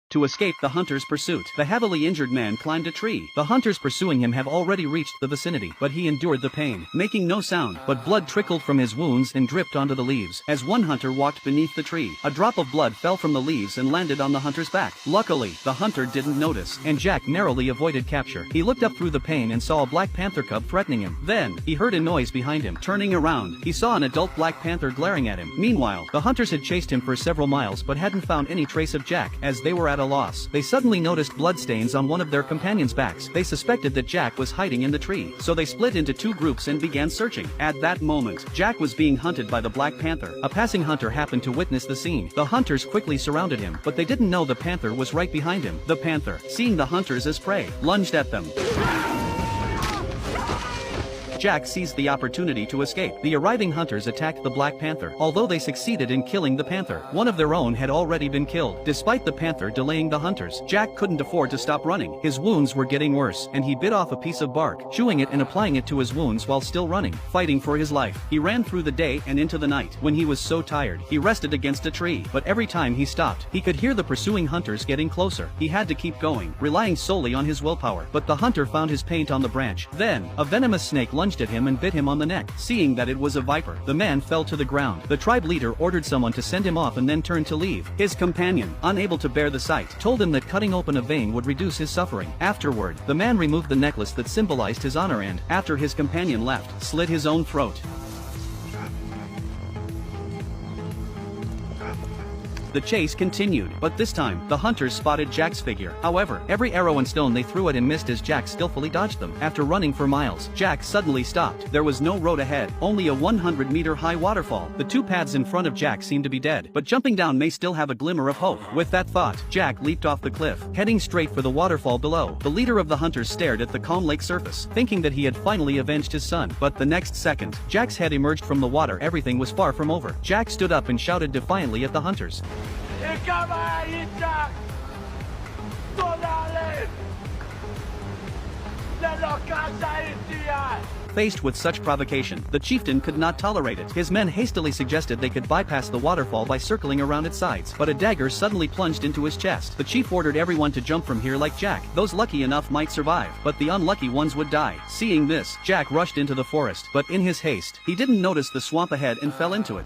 to escape the hunter's pursuit. The heavily injured man climbed a tree. The hunters pursuing him have already reached the vicinity, but he endured the pain, making no sound, but blood trickled from his wounds and dripped onto the leaves. As one hunter walked beneath the tree, a drop of blood fell from the leaves and landed on the hunter's back. Luckily, the hunter didn't notice, and Jack narrowly avoided capture. He looked up through the pain and saw a black panther cub threatening him. Then, he heard a noise behind him. Turning around, he saw an adult black panther glaring at him. Meanwhile, the hunters had chased him for several miles but hadn't found any trace of Jack. As they were at a loss, they suddenly noticed bloodstains on one of their companions' backs. They suspected that Jack was hiding in the tree, so they split into two groups and began searching. At that moment, Jack was being hunted by the black panther. A passing hunter happened to witness the scene. The hunters quickly surrounded him, but they didn't know the panther was right behind him. The panther, seeing the hunters as prey, lunged at them. Jack seized the opportunity to escape. The arriving hunters attacked the Black Panther. Although they succeeded in killing the panther, one of their own had already been killed. Despite the panther delaying the hunters, Jack couldn't afford to stop running. His wounds were getting worse, and he bit off a piece of bark, chewing it and applying it to his wounds while still running, fighting for his life. He ran through the day and into the night. When he was so tired, he rested against a tree, but every time he stopped, he could hear the pursuing hunters getting closer. He had to keep going, relying solely on his willpower. But the hunter found his paint on the branch. Then, a venomous snake lunged at him and bit him on the neck. Seeing that it was a viper, the man fell to the ground. The tribe leader ordered someone to send him off and then turned to leave. His companion, unable to bear the sight, told him that cutting open a vein would reduce his suffering. Afterward, the man removed the necklace that symbolized his honor and, after his companion left, slit his own throat. The chase continued, but this time, the hunters spotted Jack's figure. However, every arrow and stone they threw at him missed as Jack skillfully dodged them. After running for miles, Jack suddenly stopped. There was no road ahead, only a 100-meter-high waterfall. The two paths in front of Jack seemed to be dead, but jumping down may still have a glimmer of hope. With that thought, Jack leaped off the cliff, heading straight for the waterfall below. The leader of the hunters stared at the calm lake surface, thinking that he had finally avenged his son. But the next second, Jack's head emerged from the water. Everything was far from over. Jack stood up and shouted defiantly at the hunters. Faced with such provocation, the chieftain could not tolerate it. His men hastily suggested they could bypass the waterfall by circling around its sides, but a dagger suddenly plunged into his chest. The chief ordered everyone to jump from here like Jack. Those lucky enough might survive, but the unlucky ones would die. Seeing this, Jack rushed into the forest, but in his haste, he didn't notice the swamp ahead and fell into it.